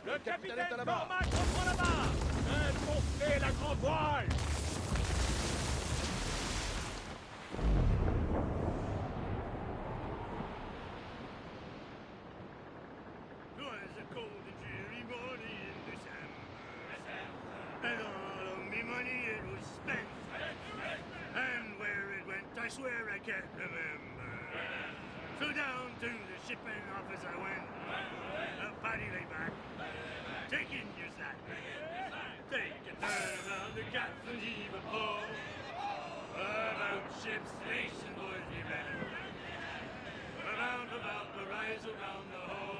Le capitaine Cormac reprend la barre. Gonflez la grande voile. Was a cold and dreary morning in December, and all of me money it was spent, and where it went I swear I can't remember. So down to the shipping office I went, a paddy lay back, taking your sack, take a turn around the captain's heave a pull, about ship's nation boys be better, about the rise around the hull.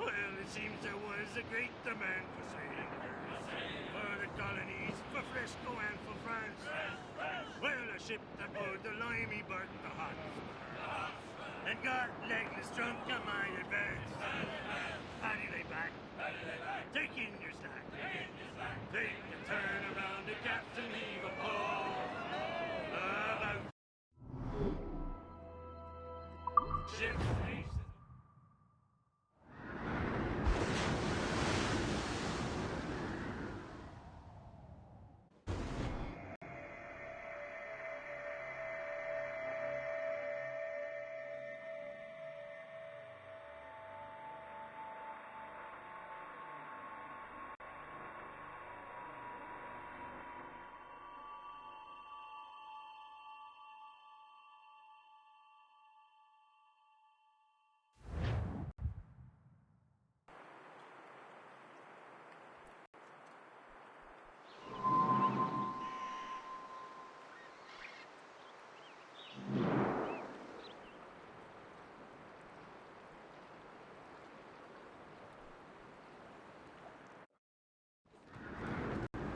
Well, it seems there was a great demand for sailors, for the colonies, for Frisco and for France. Well, a ship that bore the limey berth the Hotspur, and got legless drunk on my advance. Paddy lay back, taking your stack, take a turn around the captain heave a pull, about ship's nation.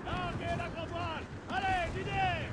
Larguez la grande voile. Allez, d'idée.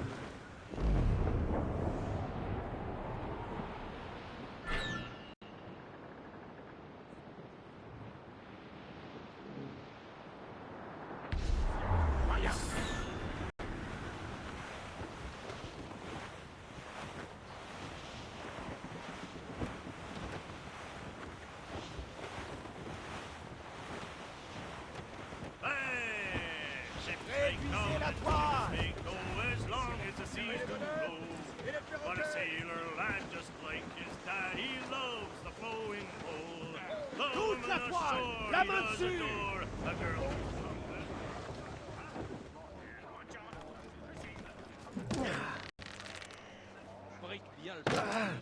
Réduisez la toile! Go as long as the seas do blow. But a sailor lad just like his dad, he loves the flowing pole. Toute la toile! La main dessus! A girl Brique bien le ça va s'envoler.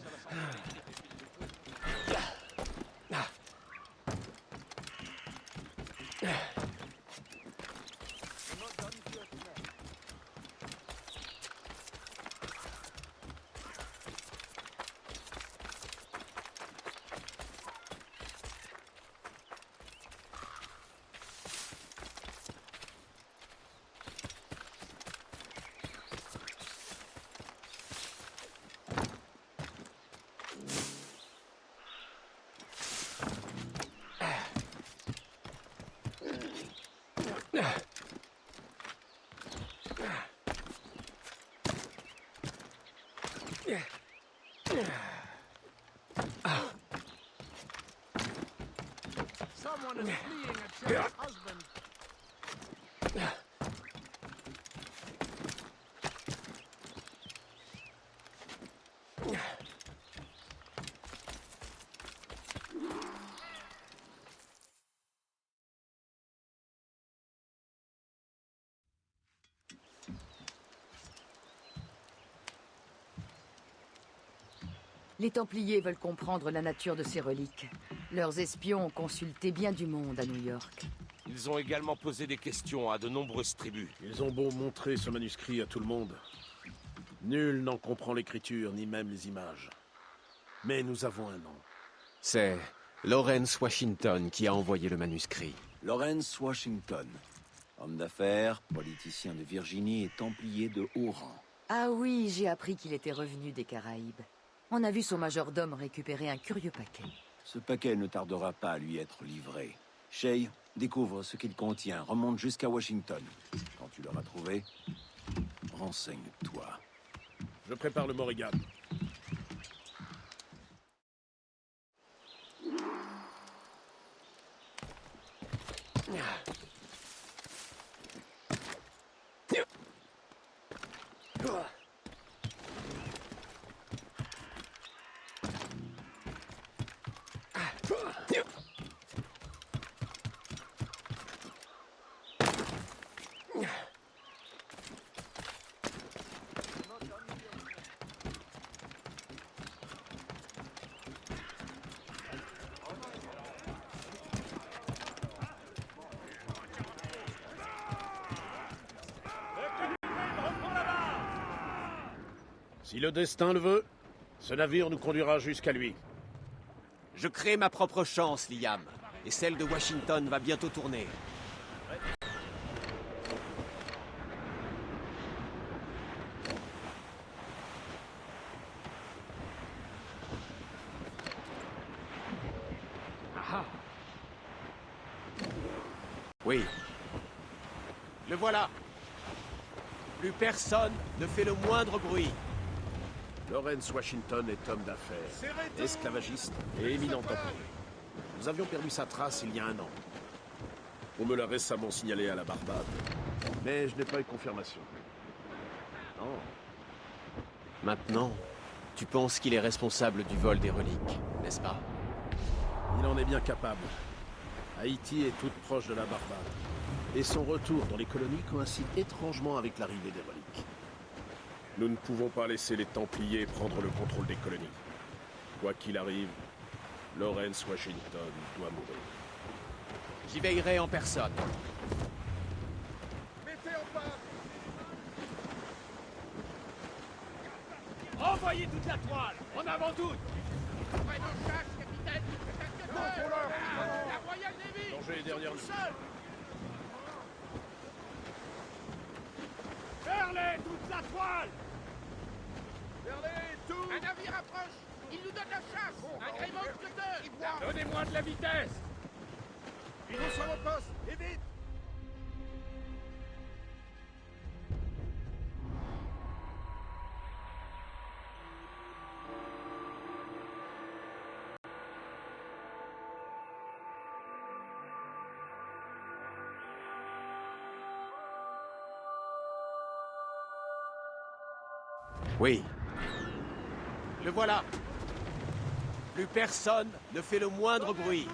Les Templiers veulent comprendre la nature de ces reliques. Leurs espions ont consulté bien du monde à New York. Ils ont également posé des questions à de nombreuses tribus. Ils ont beau montrer ce manuscrit à tout le monde. Nul n'en comprend l'écriture, ni même les images. Mais nous avons un nom. C'est Lawrence Washington qui a envoyé le manuscrit. Lawrence Washington. Homme d'affaires, politicien de Virginie et templier de haut rang. Ah oui, j'ai appris qu'il était revenu des Caraïbes. On a vu son majordome récupérer un curieux paquet. Ce paquet ne tardera pas à lui être livré. Shay, découvre ce qu'il contient, remonte jusqu'à Washington. Quand tu l'auras trouvé, renseigne-toi. Je prépare le Morrigan. Si le destin le veut, ce navire nous conduira jusqu'à lui. Je crée ma propre chance, Liam. Et celle de Washington va bientôt tourner. Oui. Le voilà. Plus personne ne fait le moindre bruit. Lawrence Washington est homme d'affaires, esclavagiste et éminent templier. Nous avions perdu sa trace il y a un an. On me l'a récemment signalé à la Barbade, mais je n'ai pas eu confirmation. Non. Maintenant, tu penses qu'il est responsable du vol des reliques, n'est-ce pas? Il en est bien capable. Haïti est toute proche de la Barbade, et son retour dans les colonies coïncide étrangement avec l'arrivée des reliques. Nous ne pouvons pas laisser les Templiers prendre le contrôle des colonies. Quoi qu'il arrive, Lawrence Washington doit mourir. J'y veillerai en personne. Mettez en part. Envoyez toute la toile. En avant toutes. Après nos chasses, capitaine. La Royal Navy. Danger derrière nous. Vers-les toute la toile. Un navire approche. Il nous donne la chasse. Un gréement cutter. Donnez-moi de la vitesse. Ils vont sur vos postes. Et vite. Oui. Le voilà. Plus personne ne fait le moindre bruit.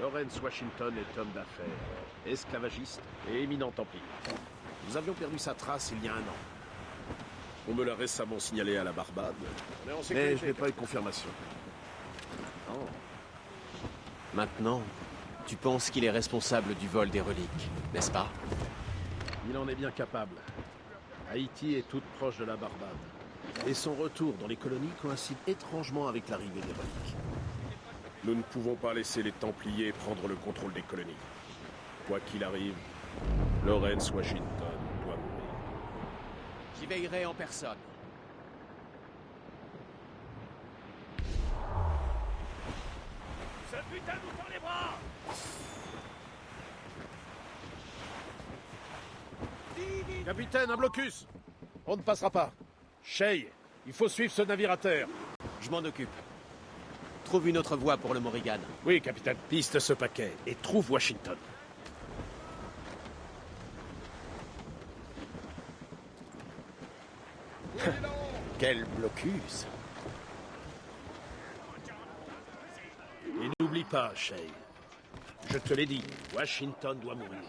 Lawrence Washington est homme d'affaires, esclavagiste et éminent templier. Nous avions perdu sa trace il y a un an. On me l'a récemment signalé à la Barbade, mais je n'ai pas eu confirmation. Non. Maintenant, tu penses qu'il est responsable du vol des reliques, n'est-ce pas? Il en est bien capable. Haïti est toute proche de la Barbade, et son retour dans les colonies coïncide étrangement avec l'arrivée des reliques. Nous ne pouvons pas laisser les Templiers prendre le contrôle des colonies. Quoi qu'il arrive, Lawrence Washington doit mourir. J'y veillerai en personne. Ce putain nous tend les bras. Capitaine, un blocus! On ne passera pas. Shay, il faut suivre ce navire à terre. Je m'en occupe. Trouve une autre voie pour le Morrigan. Oui, capitaine. Piste ce paquet et trouve Washington. Quel blocus! Et n'oublie pas, Shay. Je te l'ai dit, Washington doit mourir.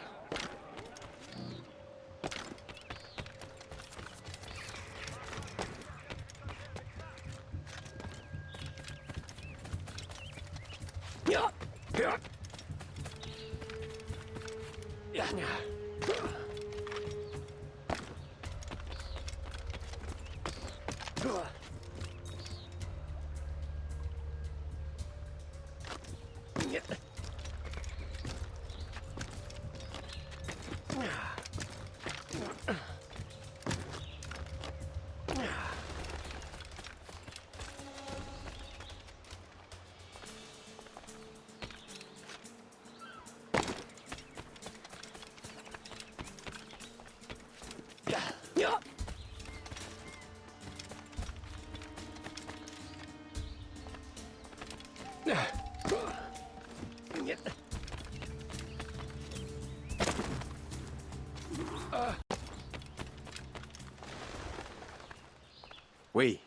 Oui.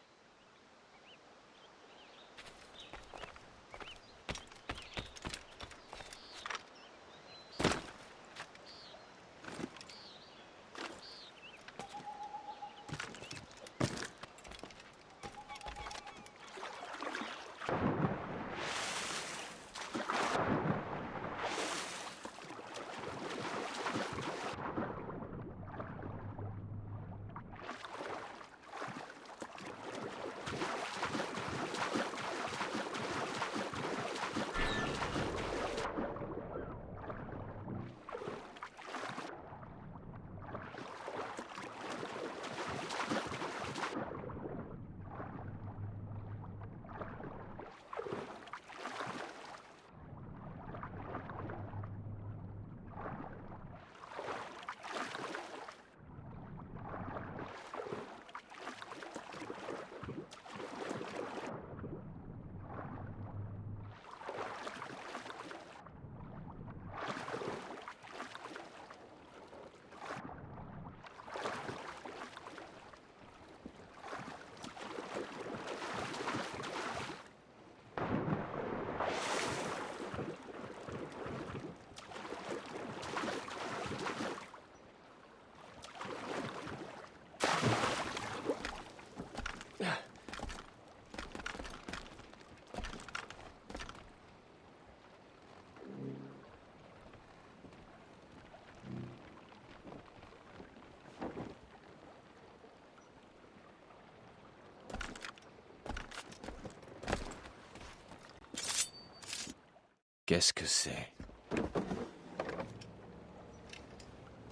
Qu'est-ce que c'est?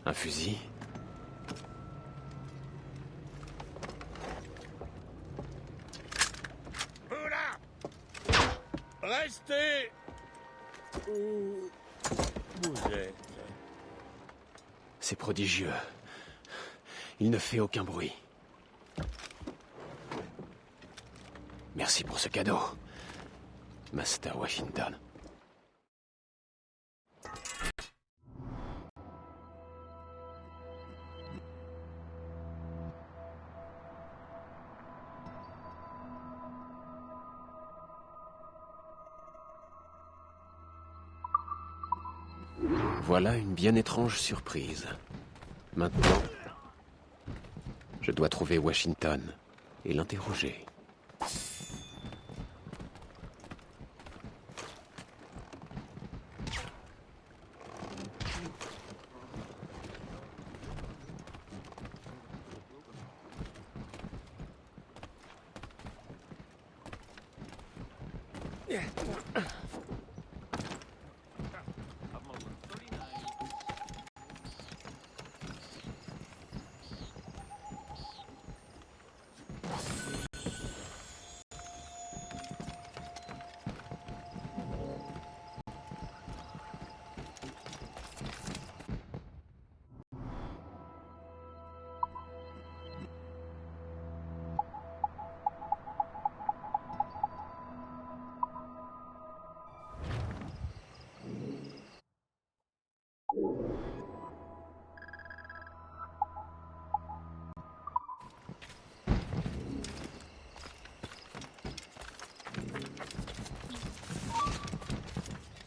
Un fusil? Vous là! Restez où vous êtes. C'est prodigieux. Il ne fait aucun bruit. Merci pour ce cadeau, Master Washington. Voilà une bien étrange surprise. Maintenant, je dois trouver Washington et l'interroger.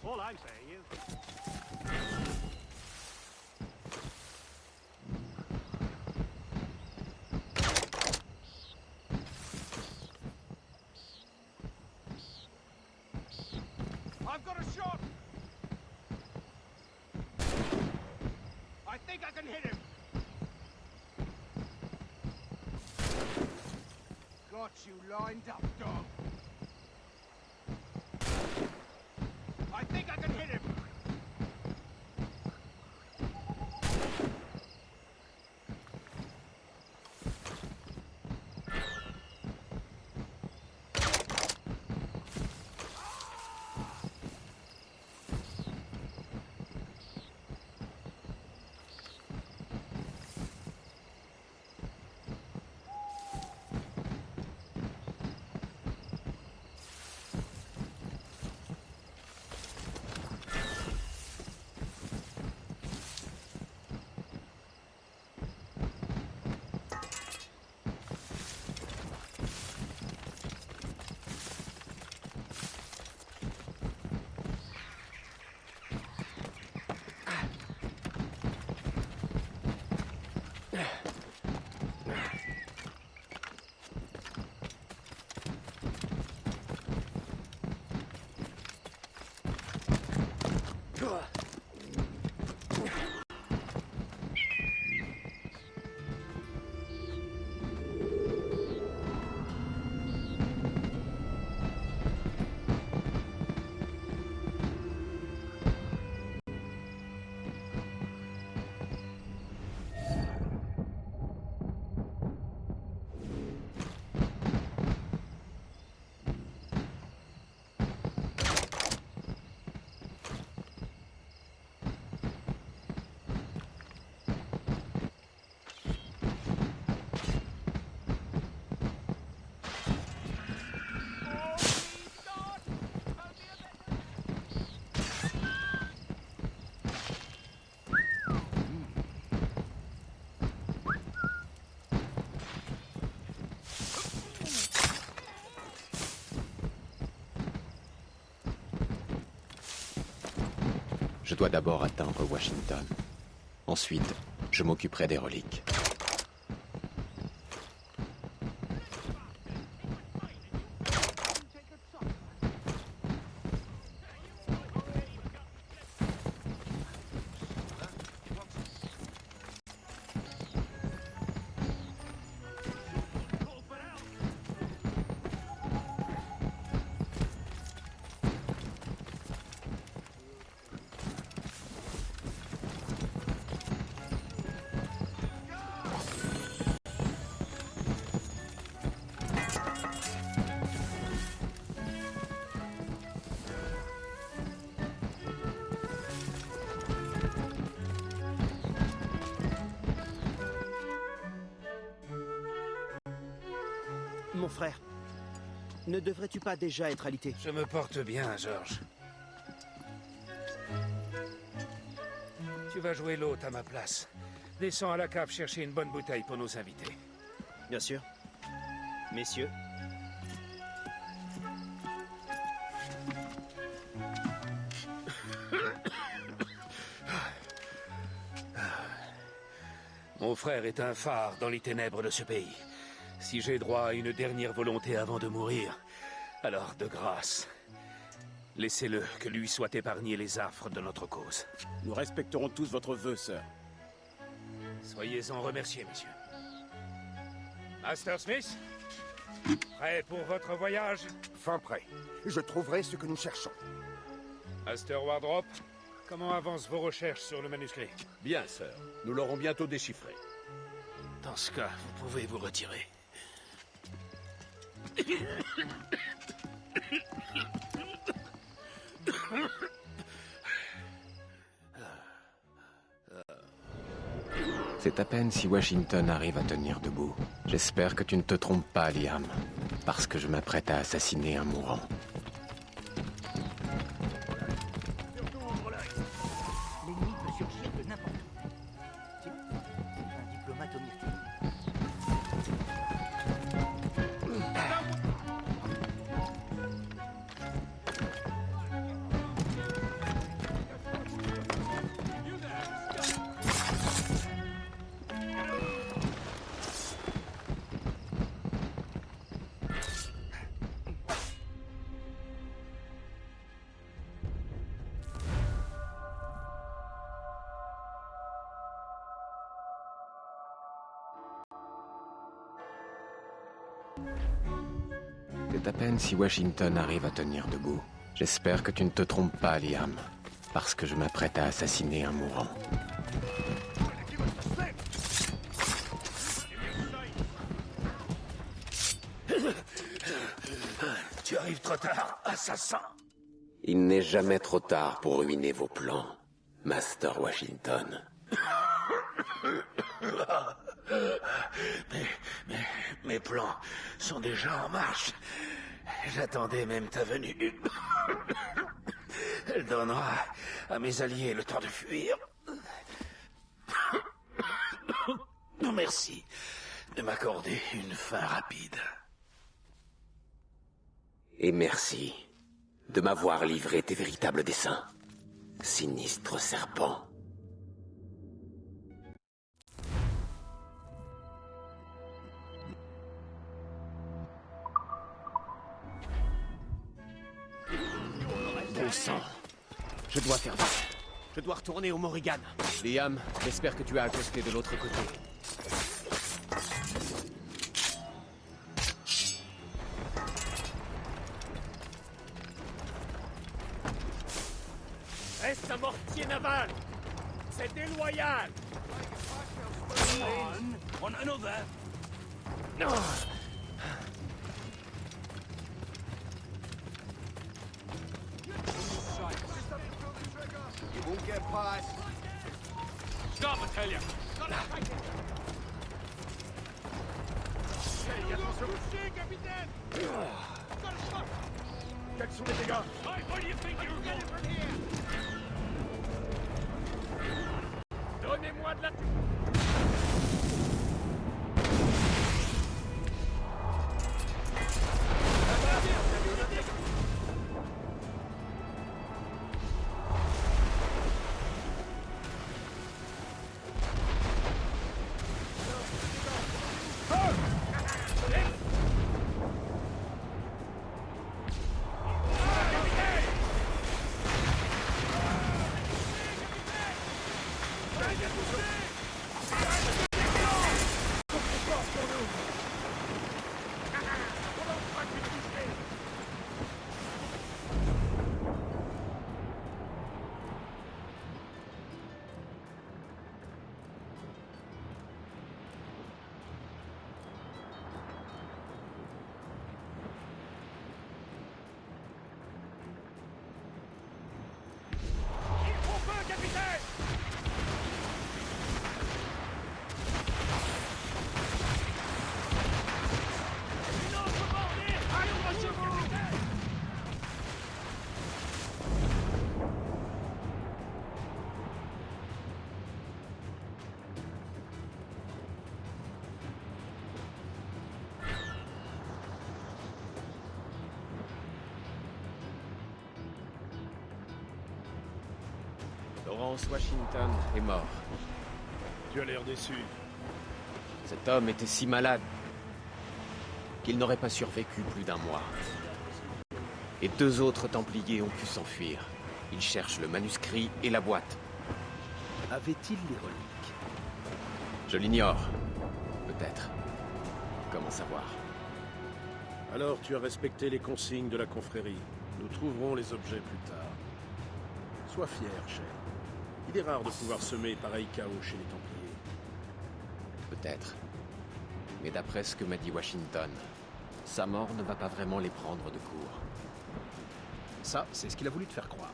All I'm saying is... I've got a shot! can hit him. Got you lined up, dog. I think I can hit him. Je dois d'abord atteindre Washington. Ensuite, je m'occuperai des reliques. Mon frère, ne devrais-tu pas déjà être alité? Je me porte bien, George. Tu vas jouer l'hôte à ma place. Descends à la cave chercher une bonne bouteille pour nos invités. Bien sûr. Messieurs. Mon frère est un phare dans les ténèbres de ce pays. Si j'ai droit à une dernière volonté avant de mourir, alors de grâce, laissez-le que lui soit épargné les affres de notre cause. Nous respecterons tous votre vœu, sœur. Soyez-en remerciés, messieurs. Master Smith, prêt pour votre voyage? Fin prêt. Je trouverai ce que nous cherchons. Master Wardrop, comment avancent vos recherches sur le manuscrit? Bien, sœur. Nous l'aurons bientôt déchiffré. Dans ce cas, vous pouvez vous retirer. C'est à peine si Washington arrive à tenir debout. J'espère que tu ne te trompes pas, Liam, parce que je m'apprête à assassiner un mourant. L'ennemi peut surgir de n'importe où. Tiens, un diplomate au myrtille. C'est à peine si Washington arrive à tenir debout. J'espère que tu ne te trompes pas, Liam. Parce que je m'apprête à assassiner un mourant. Tu arrives trop tard, assassin. Il n'est jamais trop tard pour ruiner vos plans, Master Washington. Mes plans sont déjà en marche. J'attendais même ta venue. Elle donnera à mes alliés le temps de fuir. Merci de m'accorder une fin rapide. Et merci de m'avoir livré tes véritables desseins, sinistre serpent. Bon sang. Je dois faire vite. Je dois retourner au Morrigan. Liam, j'espère que tu as accosté de l'autre côté. Reste un mortier naval. C'est déloyal. On another. Non. You won't get past. Stop, I tell you. Touché, capitaine. Quels sont les dégâts? What do you think you're going from here? Donnez-moi de la... Lawrence Washington est mort. Tu as l'air déçu. Cet homme était si malade qu'il n'aurait pas survécu plus d'1 mois. Et 2 autres Templiers ont pu s'enfuir. Ils cherchent le manuscrit et la boîte. Avait-il les reliques? Je l'ignore. Peut-être. Comment savoir? Alors tu as respecté les consignes de la confrérie. Nous trouverons les objets plus tard. Sois fier, Shay. Il est rare de pouvoir semer pareil chaos chez les Templiers. Peut-être. Mais d'après ce que m'a dit Washington, sa mort ne va pas vraiment les prendre de court. Ça, c'est ce qu'il a voulu te faire croire.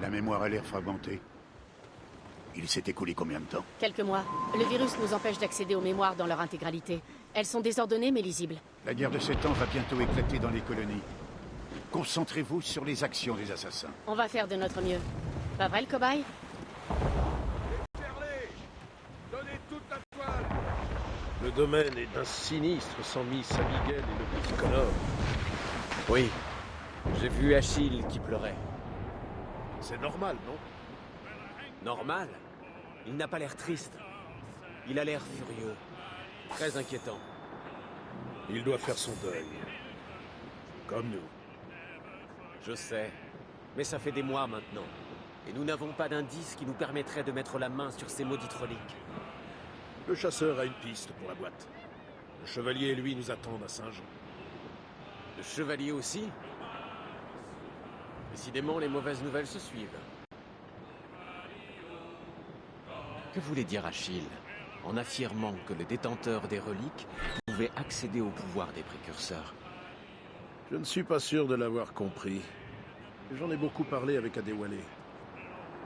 La mémoire a l'air fragmentée. Il s'est écoulé combien de temps? Quelques mois. Le virus nous empêche d'accéder aux mémoires dans leur intégralité. Elles sont désordonnées mais lisibles. La guerre de 7 ans va bientôt éclater dans les colonies. Concentrez-vous sur les actions des assassins. On va faire de notre mieux. Pas vrai, le cobaye? Déferlez! Donnez toute la toile! Le domaine est d'un sinistre sans Miss Abigail et le petit Connor. Oui, j'ai vu Achille qui pleurait. C'est normal, non? Normal? Il n'a pas l'air triste. Il a l'air furieux. Très inquiétant. Il doit faire son deuil. Comme nous. Je sais. Mais ça fait des mois maintenant. Et nous n'avons pas d'indice qui nous permettrait de mettre la main sur ces maudites reliques. Le chasseur a une piste pour la boîte. Le chevalier et lui nous attendent à Saint-Jean. Le chevalier aussi? Décidément, les mauvaises nouvelles se suivent. Que voulait dire Achille en affirmant que le détenteur des reliques pouvait accéder au pouvoir des précurseurs? Je ne suis pas sûr de l'avoir compris. J'en ai beaucoup parlé avec Adéwalé.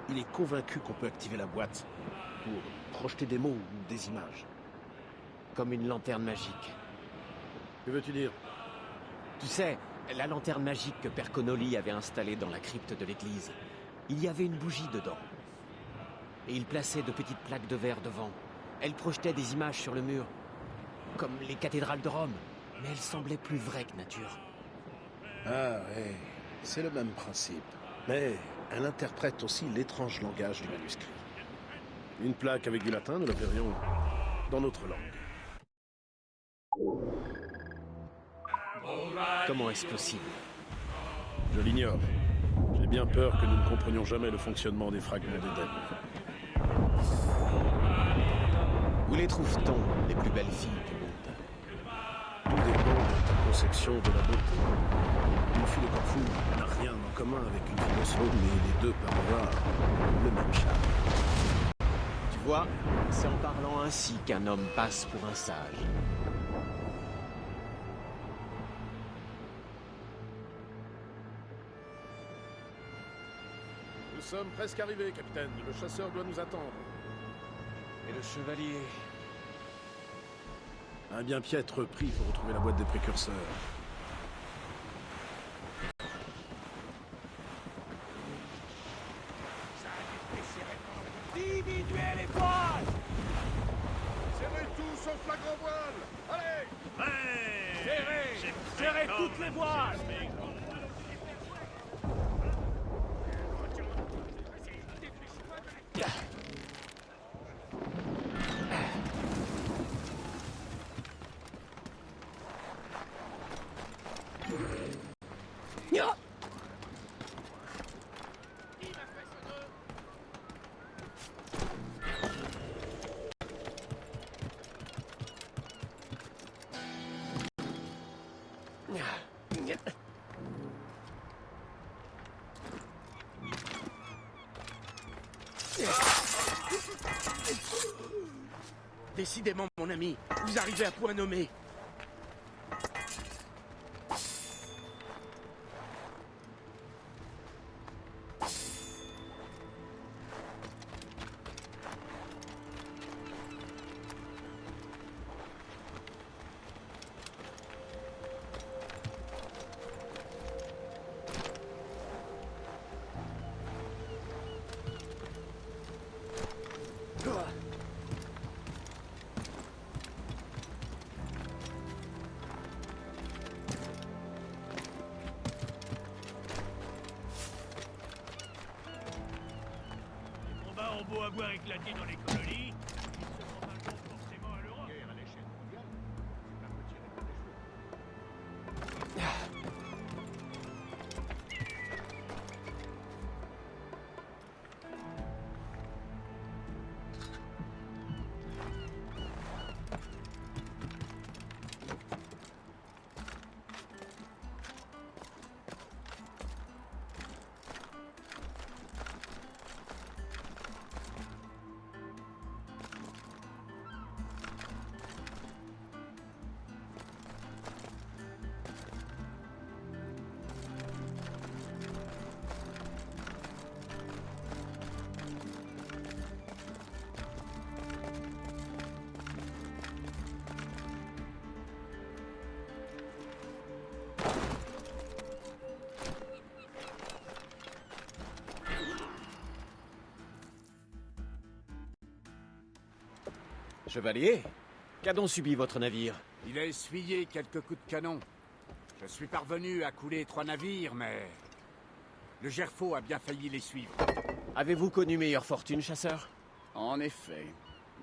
Il est convaincu qu'on peut activer la boîte pour projeter des mots ou des images. Comme une lanterne magique. Que veux-tu dire? Tu sais, la lanterne magique que Père Connolly avait installée dans la crypte de l'église, il y avait une bougie dedans. Et il plaçait de petites plaques de verre devant. Elles projetaient des images sur le mur, comme les cathédrales de Rome, mais elles semblaient plus vraies que nature. Ah ouais, c'est le même principe. Mais elle interprète aussi l'étrange langage du manuscrit. Une plaque avec du latin, nous la verrions dans notre langue. Comment est-ce possible? Je l'ignore. J'ai bien peur que nous ne comprenions jamais le fonctionnement des fragments d'Éden. Où les trouve-t-on, les plus belles filles du monde? Tout dépend de ta conception de la beauté. Une fille de Corfou n'a rien en commun avec une fille d'Oslo, mais les deux peuvent avoir le même charme. Tu vois, c'est en parlant ainsi qu'un homme passe pour un sage. Nous sommes presque arrivés, capitaine. Le chasseur doit nous attendre. Et le chevalier? Un bien piètre prix pour retrouver la boîte des précurseurs. Diminuez les voiles! Serrez tout sauf la grand voile! Allez! Serrez! Serrez toutes les voiles! Décidément, mon ami, vous arrivez à point nommé. Beau avoir éclaté dans les colonies, ils se font un jour forcément à l'Europe. À l'échelle mondiale, c'est pas me tirer par les cheveux. Chevalier, qu'a donc subi votre navire? Il a essuyé quelques coups de canon. Je suis parvenu à couler 3 navires, mais... le Gerfaut a bien failli les suivre. Avez-vous connu meilleure fortune, chasseur? En effet.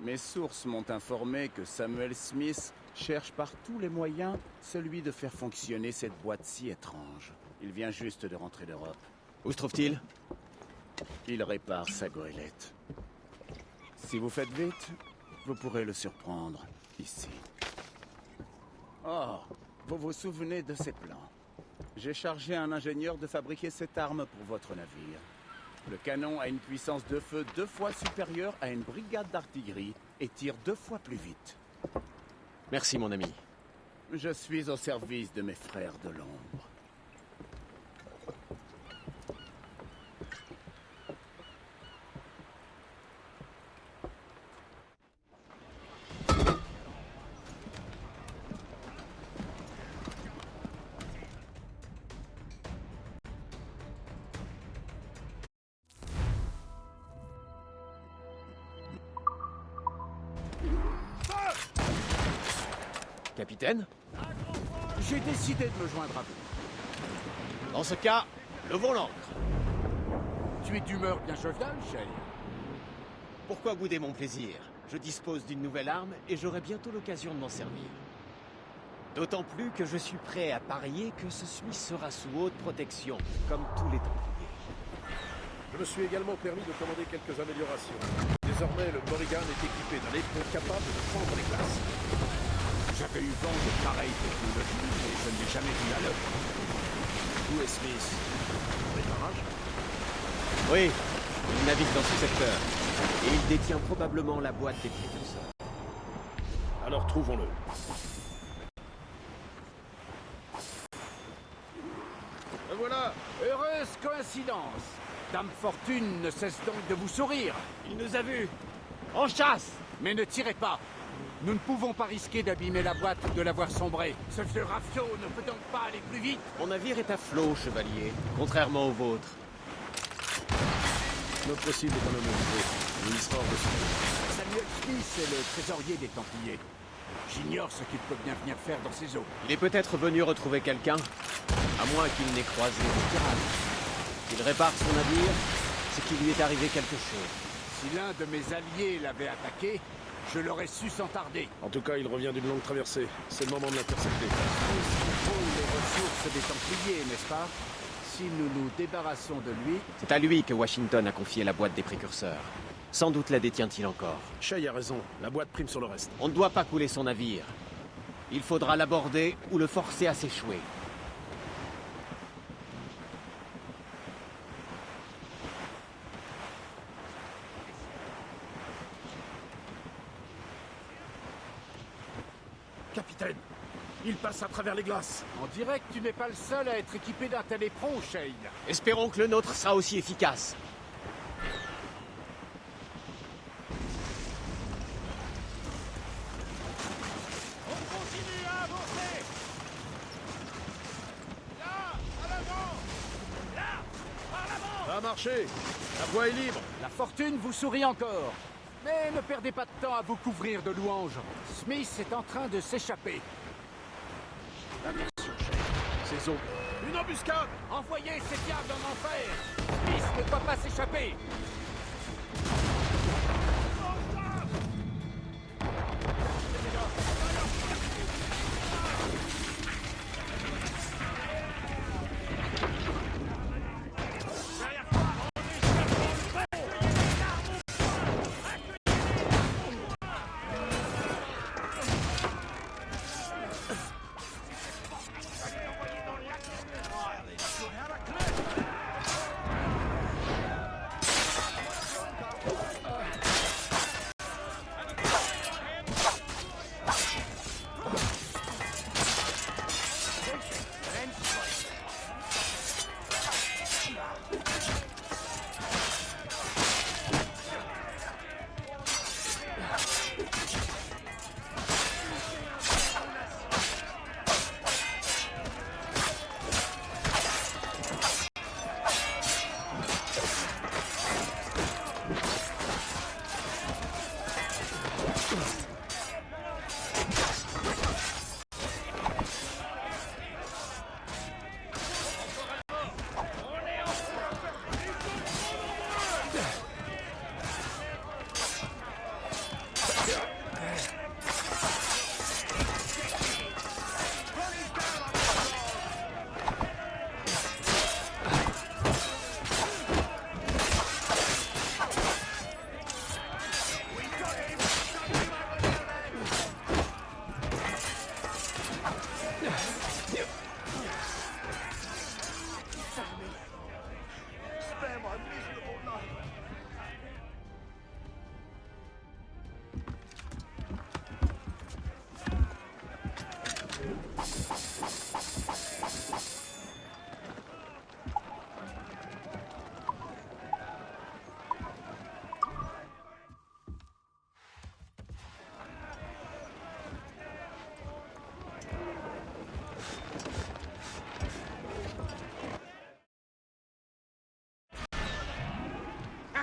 Mes sources m'ont informé que Samuel Smith cherche par tous les moyens celui de faire fonctionner cette boîte si étrange. Il vient juste de rentrer d'Europe. Où se trouve-t-il? Il répare sa goélette. Si vous faites vite, vous pourrez le surprendre ici. Oh, vous vous souvenez de ces plans? J'ai chargé un ingénieur de fabriquer cette arme pour votre navire. Le canon a une puissance de feu 2 fois supérieure à une brigade d'artillerie et tire 2 fois plus vite. Merci, mon ami. Je suis au service de mes frères de l'ombre. Capitaine? J'ai décidé de me joindre à vous. Dans ce cas, levons l'ancre. Tu es d'humeur bien joviale, Shay. Pourquoi bouder mon plaisir? Je dispose d'une nouvelle arme et j'aurai bientôt l'occasion de m'en servir. D'autant plus que je suis prêt à parier que ce Smith sera sous haute protection, comme tous les Templiers. Je me suis également permis de commander quelques améliorations. Désormais, le Morrigan est équipé d'un éperon capable de prendre les glaces. J'avais eu vent de pareille technologie, mais je ne l'ai jamais vu à l'œuvre. Où est Smith? Dans les barrages? Oui, il navigue dans ce secteur. Et il détient probablement la boîte des précurseurs. Alors trouvons-le. Et voilà, heureuse coïncidence. Dame Fortune ne cesse donc de vous sourire. Il nous a vus. En chasse! Mais ne tirez pas. Nous ne pouvons pas risquer d'abîmer la boîte ou de la voir sombrer. Ce vieux rafio ne peut donc pas aller plus vite. Mon navire est à flot, chevalier, contrairement au vôtre. Notre cible est anonymisée. Nous y serons hors de ce. Samuel Smith est le trésorier des Templiers. J'ignore ce qu'il peut bien venir faire dans ces eaux. Il est peut-être venu retrouver quelqu'un, à moins qu'il n'ait croisé des pirates. S'il répare son navire, c'est qu'il lui est arrivé quelque chose. Si l'un de mes alliés l'avait attaqué, je l'aurais su sans tarder. En tout cas, il revient d'une longue traversée. C'est le moment de l'intercepter. Il faut les ressources des Templiers, n'est-ce pas? Si nous nous débarrassons de lui... C'est à lui que Washington a confié la boîte des précurseurs. Sans doute la détient-il encore. Shay a raison. La boîte prime sur le reste. On ne doit pas couler son navire. Il faudra l'aborder ou le forcer à s'échouer. Capitaine, il passe à travers les glaces. On dirait que tu n'es pas le seul à être équipé d'un tel éperon, Shane. Espérons que le nôtre sera aussi efficace. On continue à avancer. Là, à l'avant. Là, par l'avant. Ça a marché. La voie est libre. La fortune vous sourit encore. Mais ne perdez pas de temps à vous couvrir de louanges. Smith est en train de s'échapper. Attention, Shay. Ces eaux. Une embuscade. Envoyez ces diables en enfer. Smith ne doit pas s'échapper.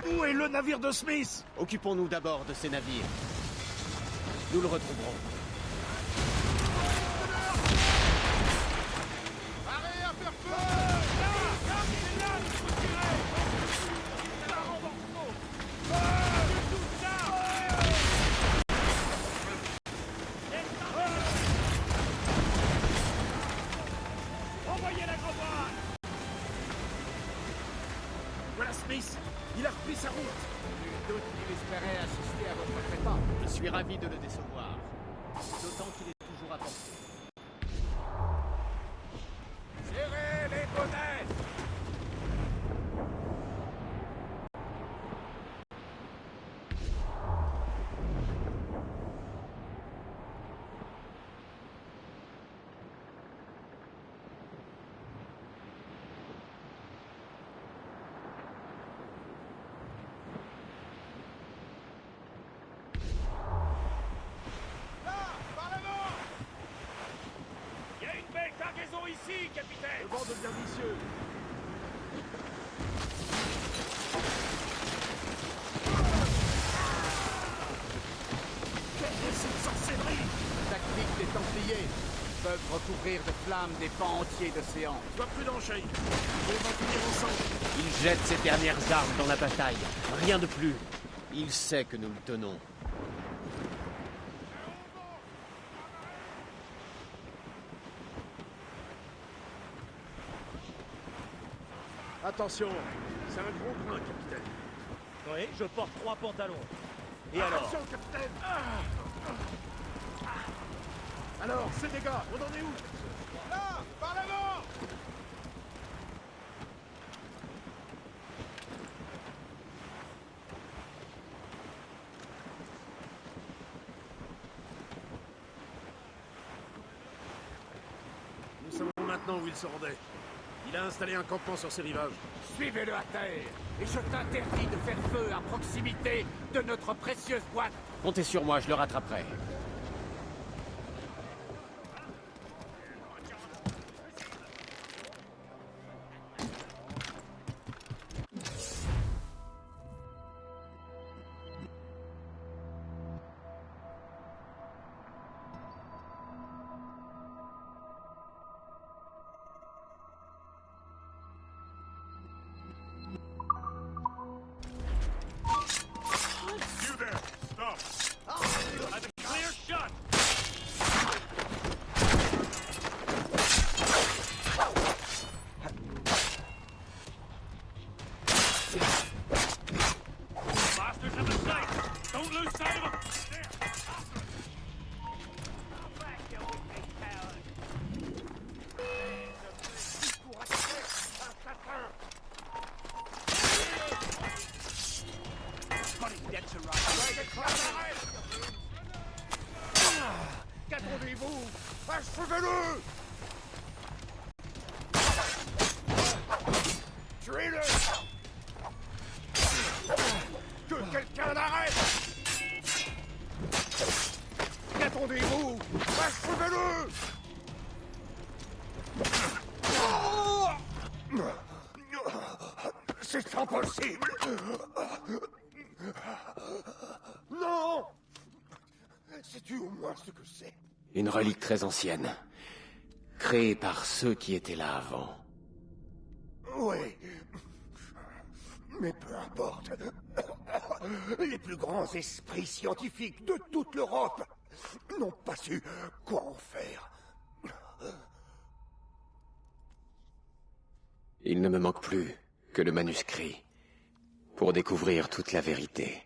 Où est le navire de Smith? Occupons-nous d'abord de ces navires. Nous le retrouverons. Arrêt à faire feu! Envoyez la grand voile! Voilà Smith. Il a repris sa route. Nul doute qu'il espérait assister à votre trépas. Je suis ravi de le décevoir. D'autant qu'il est toujours à portée. Serrez les bonnets! Il y a une belle cargaison ici, capitaine! Le vent devient vicieux. Quelle est cette sorcellerie? Tactique des Templiers. Ils peuvent recouvrir de flammes des pans entiers d'océan. Sois prudent, Shay. On va finir ensemble. Il jette ses dernières armes dans la bataille. Rien de plus. Il sait que nous le tenons. Attention, c'est un gros grain, capitaine. Oui, je porte 3 pantalons. Et alors? Attention, capitaine. Alors, ces dégâts, on en est où? Là, par l'avant! Nous savons maintenant où il se rendait. Il a installé un campement sur ses rivages. Suivez-le à terre. Et je t'interdis de faire feu à proximité de notre précieuse boîte. Comptez sur moi, je le rattraperai. You there! Stop! I've a clear shot! Bastards have the sight! Don't lose sight of them! Qu'attendez-vous? Achevez-le! Tuez-le! Que quelqu'un l'arrête! Qu'attendez-vous? Achevez-le! C'est impossible! Non! Sais-tu au moins ce que c'est? Une relique très ancienne. Créée par ceux qui étaient là avant. Oui. Mais peu importe. Les plus grands esprits scientifiques de toute l'Europe n'ont pas su quoi en faire. Il ne me manque plus que le manuscrit pour découvrir toute la vérité.